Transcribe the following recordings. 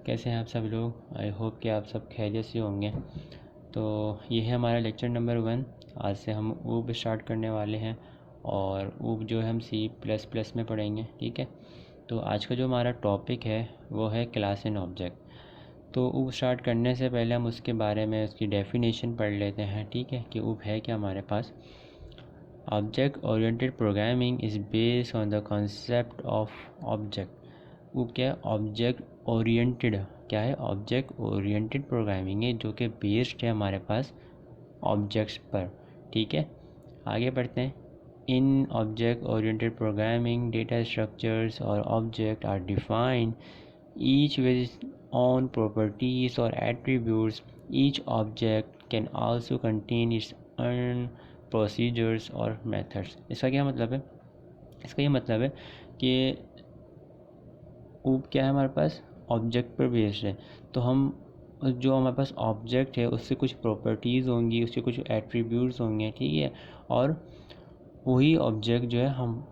कैसे हैं आप सब लोग। आई होप कि आप सब खैरियत से होंगे। तो ये है हमारा लेक्चर नंबर 1। आज से हम ऊब स्टार्ट करने वाले हैं और ऊब जो है हम C++ में पढ़ेंगे। ठीक है, तो आज का जो हमारा टॉपिक है वो है क्लास एंड ऑब्जेक्ट। तो ऊब स्टार्ट करने से पहले हम उसके बारे में उसकी डेफिनेशन पढ़ लेते हैं। ठीक है, कि ऊब है क्या हमारे पास। Object oriented programming is based on the concept of object. ऊब क्या है, ऑब्जेक्ट ओरिएंटेड। क्या है, ऑब्जेक्ट ओरिएंटेड प्रोग्रामिंग है जो कि बेस्ड है हमारे पास ऑब्जेक्ट्स पर। ठीक है, आगे बढ़ते हैं। In object oriented programming data structures और object are defined each with its own properties or attributes. Each object can also contain its own procedures और methods। इसका क्या मतलब है, इसका ये मतलब है कि ऊब क्या है हमारे पास, ऑब्जेक्ट पर बेस्ड है। तो हम जो हमारे पास ऑब्जेक्ट है उससे कुछ प्रॉपर्टीज़ होंगी, उसके कुछ एट्रीब्यूट्स होंगे। ठीक है, और वही ऑब्जेक्ट जो है हम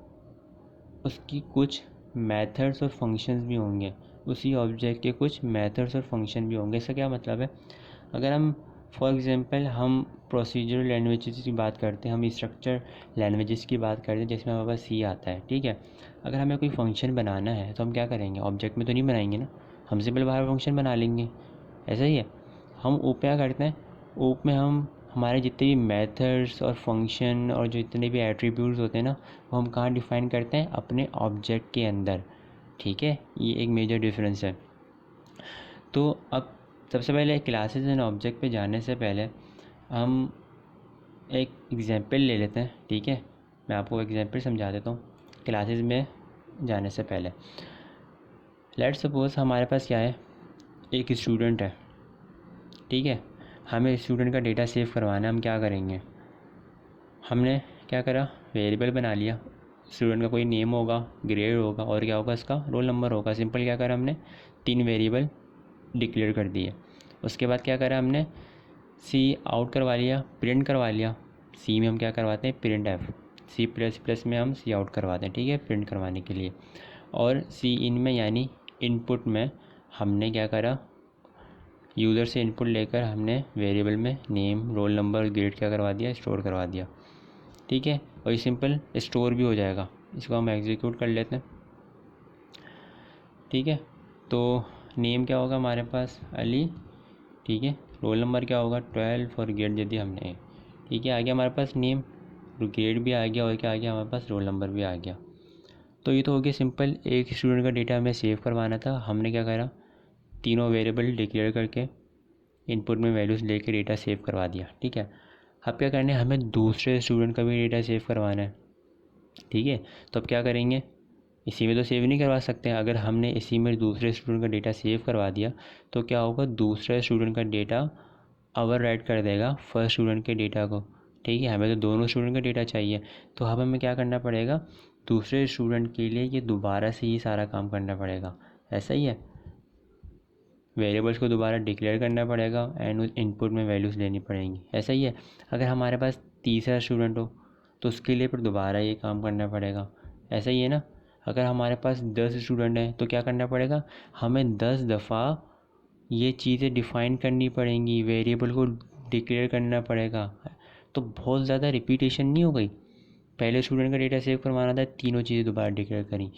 उसकी कुछ मेथड्स और फंक्शंस भी होंगे, उसी ऑब्जेक्ट के कुछ मेथड्स और फंक्शन भी होंगे। इसका क्या मतलब है, अगर हम फॉर एग्जांपल हम प्रोसीजरल लैंग्वेजेस की बात करते हैं, हम स्ट्रक्चर लैंग्वेजेस की बात करते हैं जिसमें हमारे पास C आता है। ठीक है, अगर हमें कोई फंक्शन बनाना है तो हम क्या करेंगे, ऑब्जेक्ट में तो नहीं बनाएंगे ना, हम सिंपल बाहर फंक्शन बना लेंगे। ऐसा ही है, हम ऊप क्या करते हैं, ऊप में हम हमारे जितने भी मेथड्स और फंक्शन और जो इतने भी एट्रीब्यूट्स होते हैं ना, वो हम कहाँ डिफ़ाइन करते हैं, अपने ऑब्जेक्ट के अंदर। ठीक है, ये एक मेजर डिफरेंस है। तो अब सबसे पहले क्लासेस एंड ऑब्जेक्ट पे जाने से पहले हम एक एग्जांपल ले लेते हैं। ठीक है, मैं आपको एग्जांपल समझा देता हूँ क्लासेस में जाने से पहले। लेट्स सपोज हमारे पास क्या है, एक स्टूडेंट है। ठीक है, हमें स्टूडेंट का डेटा सेव करवाना है। हम क्या करेंगे, हमने क्या करा, वेरिएबल बना लिया। स्टूडेंट का कोई नेम होगा, ग्रेड होगा और क्या होगा, इसका रोल नंबर होगा। सिंपल क्या करा हमने, 3 वेरिएबल डिक्लेयर कर दिए। उसके बाद क्या करा हमने, C आउट करवा लिया, प्रिंट करवा लिया। C में हम क्या करवाते हैं, प्रिंट F। C++ में हम C आउट करवाते हैं। ठीक है, प्रिंट करवाने के लिए। और C इन में यानी इनपुट में हमने क्या करा, यूज़र से इनपुट लेकर हमने वेरिएबल में नेम, रोल नंबर, ग्रेड क्या करवा दिया, स्टोर करवा दिया। ठीक है, और ये सिंपल स्टोर भी हो जाएगा। इसको हम एग्जीक्यूट कर लेते हैं। ठीक है, तो नेम क्या होगा हमारे पास, अली। ठीक है, रोल नंबर क्या होगा, 12 और ग्रेड यदि हमने। ठीक है, आ गया हमारे पास नेम, ग्रेड भी आ गया और क्या आ गया हमारे पास, रोल नंबर भी आ गया। तो ये तो हो गया सिंपल, एक स्टूडेंट का डेटा हमें सेव करवाना था। हमने क्या करा, तीनों वेरिएबल डिक्लेयर करके इनपुट में वैल्यूज़ लेके डेटा सेव करवा दिया। ठीक है, अब क्या करना है, हमें दूसरे स्टूडेंट का भी डेटा सेव करवाना है। ठीक है, तो अब क्या करेंगे, इसी में तो सेव नहीं करवा सकते हैं। अगर हमने इसी में दूसरे स्टूडेंट का डेटा सेव करवा दिया तो क्या होगा, दूसरे स्टूडेंट का डेटा ओवर राइट कर देगा फर्स्ट स्टूडेंट के डेटा को। ठीक है, हमें तो दोनों स्टूडेंट का डेटा चाहिए। तो अब हमें क्या करना पड़ेगा, दूसरे स्टूडेंट के लिए ये दोबारा से ही सारा काम करना पड़ेगा। ऐसा ही है, वेरिएबल्स को दोबारा डिक्लेयर करना पड़ेगा एंड उस इनपुट में वैल्यूज़ लेनी पड़ेंगी। ऐसा ही है, अगर हमारे पास तीसरा स्टूडेंट हो तो उसके लिए फिर दोबारा ये काम करना पड़ेगा। ऐसा ही है ना, अगर हमारे पास 10 स्टूडेंट हैं तो क्या करना पड़ेगा, हमें 10 दफ़ा ये चीज़ें डिफ़ाइन करनी पड़ेंगी, वेरिएबल को डिक्लेयर करना पड़ेगा। तो बहुत ज़्यादा रिपीटेशन नहीं हो गई। पहले स्टूडेंट का डेटा सेव करवाना था, तीनों चीज़ें दोबारा डिक्लेयर करी।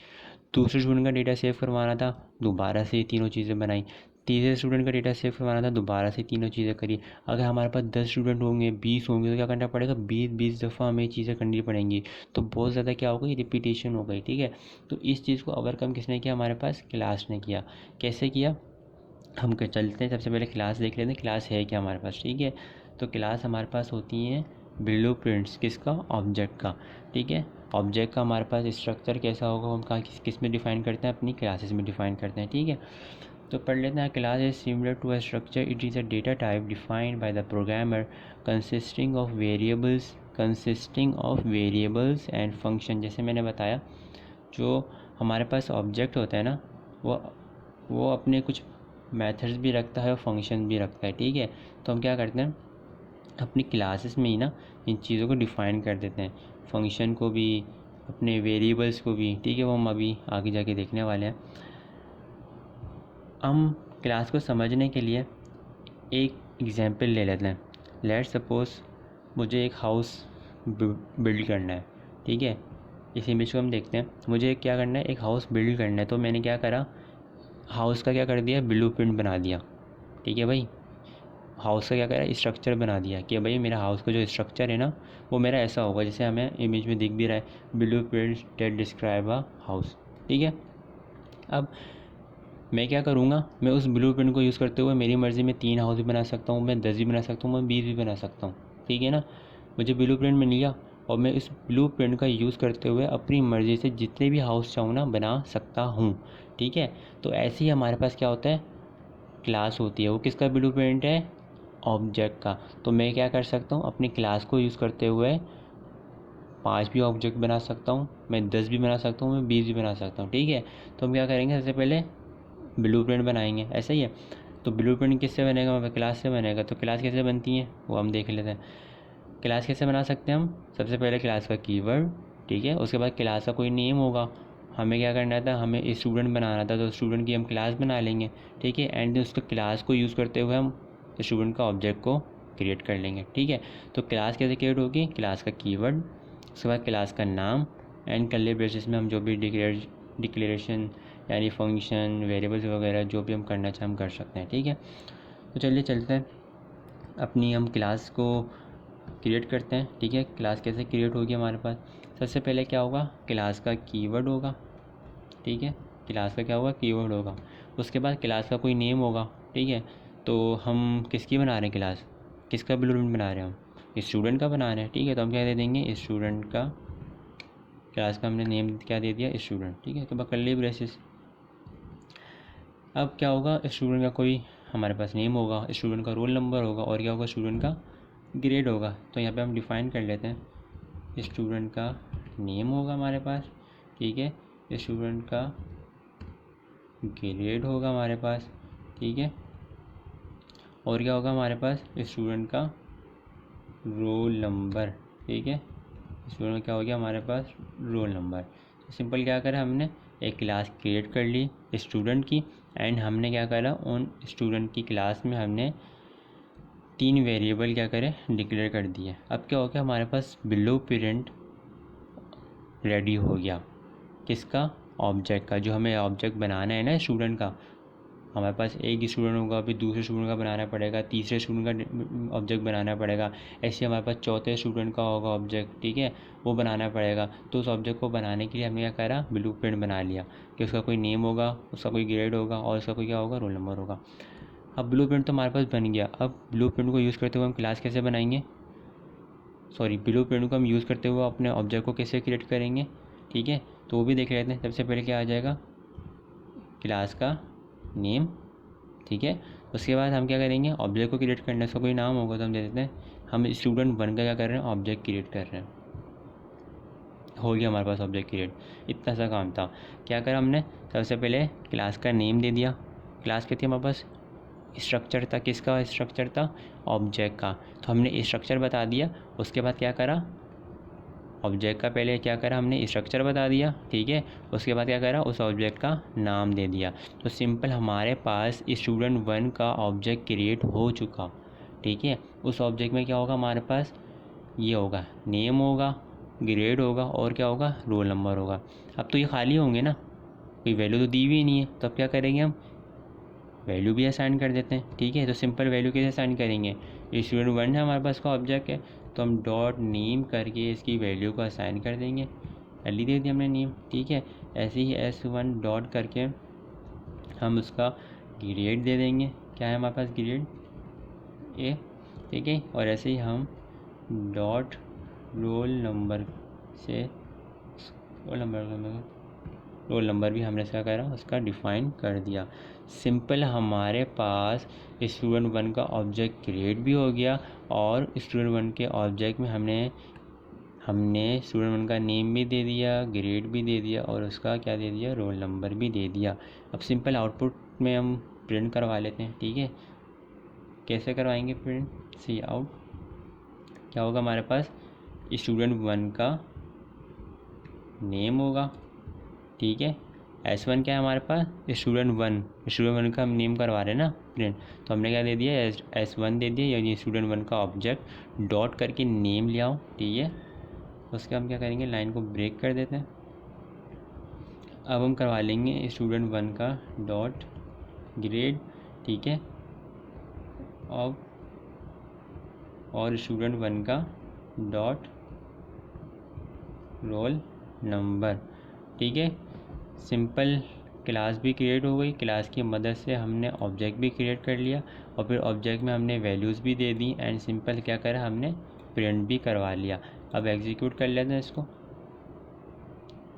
दूसरे स्टूडेंट का डेटा सेव करवाना था, दोबारा से तीनों चीज़ें बनाई। तीसरे स्टूडेंट का डेटा सेव करवाना था, दोबारा से तीनों चीज़ें करी। अगर हमारे पास 10 स्टूडेंट होंगे, 20 होंगे, तो क्या करना पड़ेगा, 20 दफ़ा हमें चीज़ें करनी पड़ेंगी। तो बहुत ज़्यादा क्या हो गई, रिपीटेशन हो गई। ठीक है, तो इस चीज़ को ओवरकम किसने किया, हमारे पास क्लास ने किया। कैसे किया, हम चलते हैं, सबसे पहले क्लास देख लेते हैं, क्लास है क्या हमारे पास। ठीक है, तो क्लास हमारे पास होती हैं ब्लूप्रिंट्स, किसका, ऑब्जेक्ट का। ठीक है, ऑब्जेक्ट का हमारे पास स्ट्रक्चर कैसा होगा, हम कहाँ किस में डिफ़ाइन करते हैं, अपनी क्लासेस में डिफ़ाइन करते हैं। ठीक है, तो पढ़ लेते हैं। Class is similar to a structure, it is a data type defined by the programmer consisting of variables and function. जैसे मैंने बताया, जो हमारे पास ऑब्जेक्ट होता है ना, वो अपने कुछ मेथड्स भी रखता है और फंक्शन भी रखता है। ठीक है, तो हम क्या करते हैं, अपनी क्लासेस में ही ना इन चीज़ों को डिफ़ाइन कर देते हैं, फंक्शन को भी, अपने वेरिएबल्स को भी। ठीक है, वो हम अभी आगे जाके देखने वाले हैं। हम क्लास को समझने के लिए एक एग्जांपल ले लेते हैं। लेट्स सपोज मुझे एक हाउस बिल्ड करना है, ठीक है। इस इमेज को हम देखते हैं। मुझे क्या करना है, एक हाउस बिल्ड करना है। तो मैंने क्या करा, हाउस का क्या कर दिया, ब्लूप्रिंट बना दिया, ठीक है भाई। हाउस का क्या करा, स्ट्रक्चर बना दिया कि भाई मेरा हाउस का जो स्ट्रक्चर है ना वो मेरा ऐसा होगा, जैसे हमें इमेज में दिख भी रहा है, blueprint that describe a house, ठीक है। अब मैं क्या करूँगा, मैं उस ब्लूप्रिंट को यूज़ करते हुए मेरी मर्ज़ी में 3 हाउस भी बना सकता हूँ, मैं 10 भी बना सकता हूँ, मैं 20 भी बना सकता हूँ, ठीक है ना। मुझे ब्लूप्रिंट मिल गया और मैं इस ब्लूप्रिंट का यूज़ करते हुए अपनी मर्ज़ी से जितने भी हाउस चाहूँ ना बना सकता हूँ, ठीक है। तो ऐसे ही हमारे पास क्या होता है, क्लास होती है। वो किसका ब्लूप्रिंट है, ऑब्जेक्ट का। तो मैं क्या कर सकता हूँ, अपनी क्लास को यूज़ करते हुए 5 भी ऑब्जेक्ट बना सकता हूँ, मैं 10 भी बना सकता हूँ, मैं 20 भी बना सकता हूँ, ठीक है। तो हम क्या करेंगे, सबसे पहले ब्लूप्रिंट बनाएंगे, ऐसा ही है। तो ब्लूप्रिंट किससे बनेगा, वहाँ क्लास से बनेगा। तो क्लास कैसे बनती है वो हम देख लेते हैं। क्लास कैसे बना सकते हैं हम, सबसे पहले क्लास का कीवर्ड, ठीक है। उसके बाद क्लास का कोई नेम होगा, हमें क्या करना था, हमें स्टूडेंट बनाना था, तो स्टूडेंट की हम क्लास बना लेंगे, ठीक है। एंड उसको क्लास को यूज़ करते हुए हम स्टूडेंट का ऑब्जेक्ट को क्रिएट कर लेंगे, ठीक है। तो क्लास कैसे क्रिएट होगी, क्लास का कीवर्ड, उसके बाद क्लास का नाम, एंड कर्ली ब्रेसेस में हम जो भी डिक्लेरेशन यानी फंक्शन वेरिएबल्स वगैरह जो भी हम करना चाहें हम कर सकते हैं, ठीक है। तो चलिए चलते हैं अपनी हम क्लास को क्रिएट करते हैं, ठीक है। क्लास कैसे क्रिएट होगी हमारे पास, सबसे पहले क्या होगा, क्लास का कीवर्ड होगा, ठीक है। क्लास का क्या होगा, कीवर्ड होगा। उसके बाद क्लास का कोई नेम होगा, ठीक है। तो हम किसकी बना रहे हैं क्लास, किसका ब्लूप्रिंट बना रहे हैं हम, स्टूडेंट का बना रहे हैं, ठीक है। तो हम क्या दे देंगे, स्टूडेंट का, क्लास का हमने नेम क्या दे दिया, स्टूडेंट, ठीक है। तो बाद कर्ली ब्रेसेस। अब क्या होगा, स्टूडेंट का कोई हमारे पास नेम होगा, स्टूडेंट का रोल नंबर होगा, और क्या होगा, स्टूडेंट का ग्रेड होगा। तो यहाँ पे हम डिफ़ाइन कर लेते हैं, स्टूडेंट का नेम होगा हमारे पास, ठीक है। स्टूडेंट का ग्रेड होगा हमारे पास, ठीक है। और क्या होगा हमारे पास, स्टूडेंट का रोल नंबर, ठीक है। स्टूडेंट में क्या हो गया हमारे पास, रोल नंबर। तो सिंपल क्या करा हमने, एक क्लास क्रिएट कर ली स्टूडेंट की, एंड हमने क्या करा, उन स्टूडेंट की क्लास में हमने 3 वेरिएबल क्या करें, डिक्लेयर कर दिए। अब क्या हो गया, हमारे पास ब्लूप्रिंट रेडी हो गया, किसका, ऑब्जेक्ट का। जो हमें ऑब्जेक्ट बनाना है ना स्टूडेंट का, हमारे पास एक स्टूडेंट होगा, फिर दूसरे स्टूडेंट का बनाना पड़ेगा, तीसरे स्टूडेंट का ऑब्जेक्ट बनाना पड़ेगा, ऐसे हमारे पास चौथे स्टूडेंट का होगा ऑब्जेक्ट, ठीक है, वो बनाना पड़ेगा। तो उस ऑब्जेक्ट को बनाने के लिए हमने क्या करा, ब्लूप्रिंट बना लिया कि उसका कोई नेम होगा, उसका कोई ग्रेड होगा, और उसका कोई क्या होगा, रोल नंबर होगा। अब ब्लूप्रिंट तो हमारे पास बन गया। अब ब्लूप्रिंट को यूज़ करते हुए हम क्लास कैसे बनाएंगे, सॉरी ब्लूप्रिंट को हम यूज़ करते हुए अपने ऑब्जेक्ट को कैसे क्रिएट करेंगे, ठीक है। तो वो भी देख लेते हैं। सबसे पहले क्या आ जाएगा, क्लास का नेम, ठीक है। उसके बाद हम क्या करेंगे, ऑब्जेक्ट को क्रिएट करना है, उसका कोई नाम होगा तो हम दे देते हैं, हम स्टूडेंट बनकर क्या कर रहे हैं, ऑब्जेक्ट क्रिएट कर रहे हैं। हो गया हमारे पास ऑब्जेक्ट क्रिएट, इतना सा काम था। क्या करा हमने, सबसे पहले क्लास का नेम दे दिया। क्लास क्या थी हमारे पास, स्ट्रक्चर था, किसका स्ट्रक्चर था, ऑब्जेक्ट का। तो हमने स्ट्रक्चर बता दिया। उसके बाद क्या करा, ऑब्जेक्ट का पहले क्या करा हमने, स्ट्रक्चर बता दिया, ठीक है। उसके बाद क्या करा, उस ऑब्जेक्ट का नाम दे दिया। तो सिंपल हमारे पास स्टूडेंट 1 का ऑब्जेक्ट क्रिएट हो चुका, ठीक है। उस ऑब्जेक्ट में क्या होगा हमारे पास, ये होगा, नेम होगा, ग्रेड होगा, और क्या होगा, रोल नंबर होगा। अब तो ये खाली होंगे ना, कोई वैल्यू तो दी हुई नहीं है, तो अब क्या करेंगे हम, वैल्यू भी असाइन कर देते हैं, ठीक है। तो सिंपल वैल्यू कैसे असाइन करेंगे, स्टूडेंट 1 है हमारे पास का ऑब्जेक्ट है, तो हम डॉट नेम करके इसकी वैल्यू को असाइन कर देंगे। पहले दे दिया हमने नेम, ठीक है। ऐसे ही S1 डॉट करके हम उसका ग्रेड दे देंगे, क्या है हमारे पास, ग्रेड ए, ठीक है। और ऐसे ही हम डॉट रोल नंबर से रोल नंबर भी हमने इसका करा, उसका डिफ़ाइन कर दिया। सिंपल हमारे पास स्टूडेंट 1 का ऑब्जेक्ट क्रिएट भी हो गया, और स्टूडेंट 1 के ऑब्जेक्ट में हमने स्टूडेंट 1 का नेम भी दे दिया, ग्रेड भी दे दिया, और उसका क्या दे दिया, रोल नंबर भी दे दिया। अब सिंपल आउटपुट में हम प्रिंट करवा लेते हैं, ठीक है। कैसे करवाएंगे प्रिंट, सी आउट, क्या होगा हमारे पास, स्टूडेंट 1 का नेम होगा, ठीक है। S1 क्या है हमारे पास, स्टूडेंट वन का हम नेम करवा रहे हैं ना प्रिंट, तो हमने क्या दे दिया, S1 दे दिया, यानी स्टूडेंट वन का ऑब्जेक्ट डॉट करके नेम ले आओ, ठीक है। उसके हम क्या करेंगे, लाइन को ब्रेक कर देते हैं। अब हम करवा लेंगे स्टूडेंट वन का डॉट ग्रेड, ठीक है, और स्टूडेंट वन का डॉट रोल नंबर, ठीक है। सिंपल क्लास भी क्रिएट हो गई, क्लास की मदद से हमने ऑब्जेक्ट भी क्रिएट कर लिया, और फिर ऑब्जेक्ट में हमने वैल्यूज़ भी दे दी, एंड सिंपल क्या करा, हमने प्रिंट भी करवा लिया। अब एग्जीक्यूट कर लेते हैं इसको।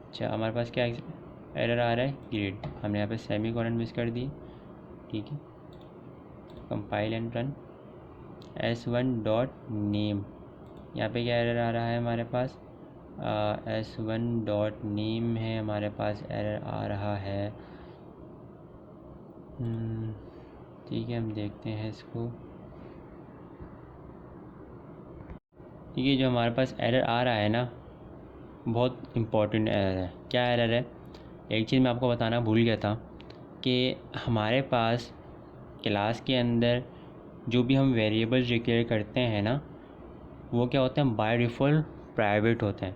अच्छा, हमारे पास क्या एरर आ रहा है, ग्रेड, हमने यहाँ पे सेमीकोलन मिस कर दी, ठीक है। Compile and run. S1 dot name, यहाँ पे क्या एरर आ रहा है हमारे पास, S1 डॉट नेम है हमारे पास, एरर आ रहा है, ठीक है। हम देखते हैं इसको, ठीक है। जो हमारे पास एरर आ रहा है ना, बहुत इम्पोर्टेंट एरर है। क्या एरर है, एक चीज़ मैं आपको बताना भूल गया था कि हमारे पास क्लास के अंदर जो भी हम वेरिएबल्स डिक्लेयर करते हैं ना, वो क्या होते हैं, बाय डिफ़ॉल्ट प्राइवेट होते हैं।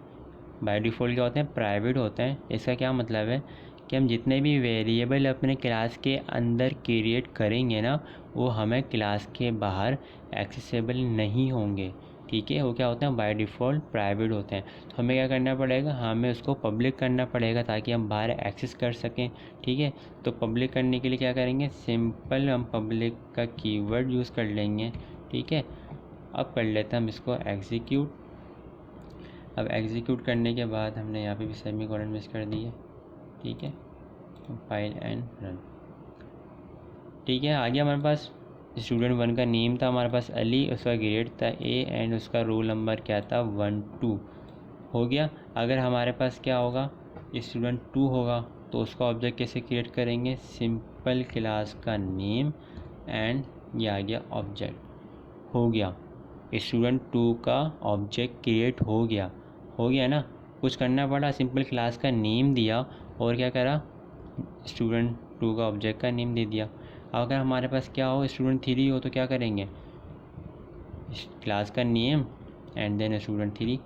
बाय डिफ़ॉल्ट क्या होते हैं, प्राइवेट होते हैं। इसका क्या मतलब है कि हम जितने भी वेरिएबल अपने क्लास के अंदर क्रिएट करेंगे ना, वो हमें क्लास के बाहर एक्सेसिबल नहीं होंगे, ठीक है। वो क्या होते हैं, बाय डिफ़ॉल्ट प्राइवेट होते हैं। तो हमें क्या करना पड़ेगा, हमें उसको पब्लिक करना पड़ेगा ताकि हम बाहर एक्सेस कर सकें, ठीक है। तो पब्लिक करने के लिए क्या करेंगे, सिंपल हम पब्लिक का कीवर्ड यूज़ कर लेंगे, ठीक है। अब कर लेते हैं हम इसको एग्जीक्यूट। अब एग्जीक्यूट करने के बाद हमने यहाँ पे भी सेमीकोलन मिस कर दिए, ठीक है। कंपाइल एंड रन, ठीक है। आगे हमारे पास स्टूडेंट वन का नेम था हमारे पास अली, उसका ग्रेड था A, एंड उसका रोल नंबर क्या था 1 2, हो गया। अगर हमारे पास क्या होगा, स्टूडेंट 2 होगा, तो उसका ऑब्जेक्ट कैसे क्रिएट करेंगे, सिंपल क्लास का नेम, एंड ये आ गया ऑब्जेक्ट, हो गया। स्टूडेंट 2 का ऑब्जेक्ट क्रिएट हो गया ना। कुछ करना पड़ा, सिंपल क्लास का नेम दिया, और क्या करा, स्टूडेंट 2 का ऑब्जेक्ट का नेम दे दिया। अगर हमारे पास क्या हो, स्टूडेंट 3 हो, तो क्या करेंगे, क्लास का name and then student 3,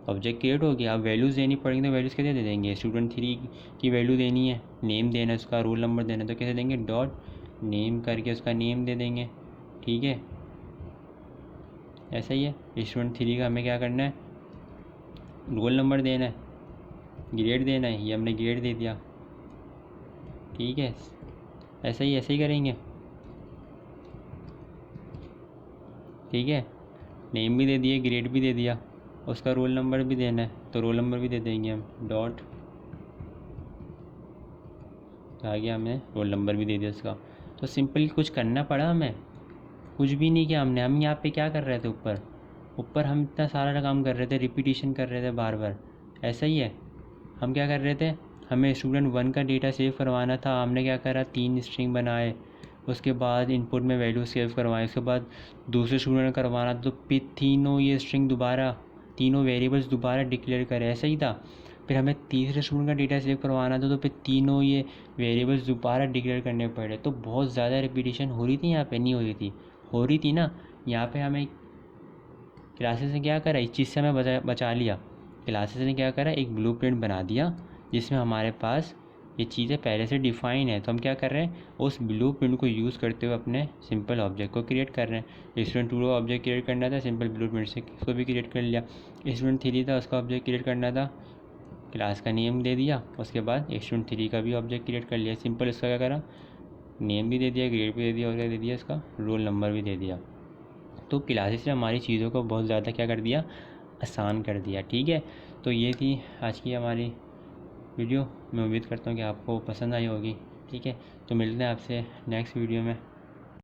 object create हो गया। अब वैल्यूज़ देनी पड़ेंगी, तो वैल्यूज़ कैसे दे देंगे, स्टूडेंट 3 की वैल्यू देनी है, नेम देना है, उसका रोल नंबर देना है, तो कैसे देंगे, डॉट नेम करके उसका नेम दे देंगे, ठीक है। ऐसा ही है, स्टूडेंट 3 का हमें क्या करना है, रोल नंबर देना है, ग्रेड देना है, ये हमने ग्रेड दे दिया, ठीक है। ऐसे ही करेंगे, ठीक है। नेम भी दे दिए, ग्रेड भी दे दिया, उसका रोल नंबर भी देना है, तो रोल नंबर भी दे देंगे हम, डॉट, आगे हमने रोल नंबर भी दे दिया उसका। तो सिंपल कुछ करना पड़ा हमें, कुछ भी नहीं किया हमने। हम यहाँ पे क्या कर रहे थे, ऊपर हम इतना सारा काम कर रहे थे, रिपीटिशन कर रहे थे बार बार, ऐसा ही है। हम क्या कर रहे थे, हमें स्टूडेंट 1 का डेटा सेव करवाना था, हमने क्या करा, 3 स्ट्रिंग बनाए, उसके बाद इनपुट में वैल्यू सेव करवाए, उसके बाद दूसरे स्टूडेंट करवाना, तो फिर तीनों ये स्ट्रिंग दोबारा, तीनों वेरिएबल्स दोबारा डिक्लेयर करे, ऐसा ही था। फिर हमें तीसरे स्टूडेंट का डेटा सेव करवाना था, तो फिर तीनों ये वेरिएबल्स दोबारा डिक्लेयर करने पड़े। तो बहुत ज़्यादा रिपीटिशन हो रही थी, यहाँ पे नहीं हो रही थी, हो रही थी ना। यहाँ पे हमें क्लासेस ने क्या करा, इस चीज़ से हमें बचा लिया। क्लासेस ने क्या करा, एक ब्लूप्रिंट बना दिया जिसमें हमारे पास ये चीज़ें पहले से डिफ़ाइन है। तो हम क्या कर रहे हैं, उस ब्लूप्रिंट को यूज़ करते हुए अपने सिंपल ऑब्जेक्ट को क्रिएट कर रहे हैं। स्टूडेंट 2 का ऑब्जेक्ट क्रिएट करना था, सिंपल ब्लूप्रिंट से उसको भी क्रिएट कर लिया। स्टूडेंट 3 था, उसका ऑब्जेक्ट क्रिएट करना था, क्लास का नेम दे दिया, उसके बाद स्टूडेंट 3 का भी ऑब्जेक्ट क्रिएट कर लिया, सिंपल उसका क्या करा, नेम भी दे दिया, ग्रेड भी दे दिया, और क्या दे दिया, इसका रोल नंबर भी दे दिया। तो क्लासेस ने हमारी चीज़ों को बहुत ज़्यादा क्या कर दिया, आसान कर दिया, ठीक है। तो ये थी आज की हमारी वीडियो, मैं उम्मीद करता हूँ कि आपको पसंद आई होगी, ठीक है। तो मिलते हैं आपसे नेक्स्ट वीडियो में।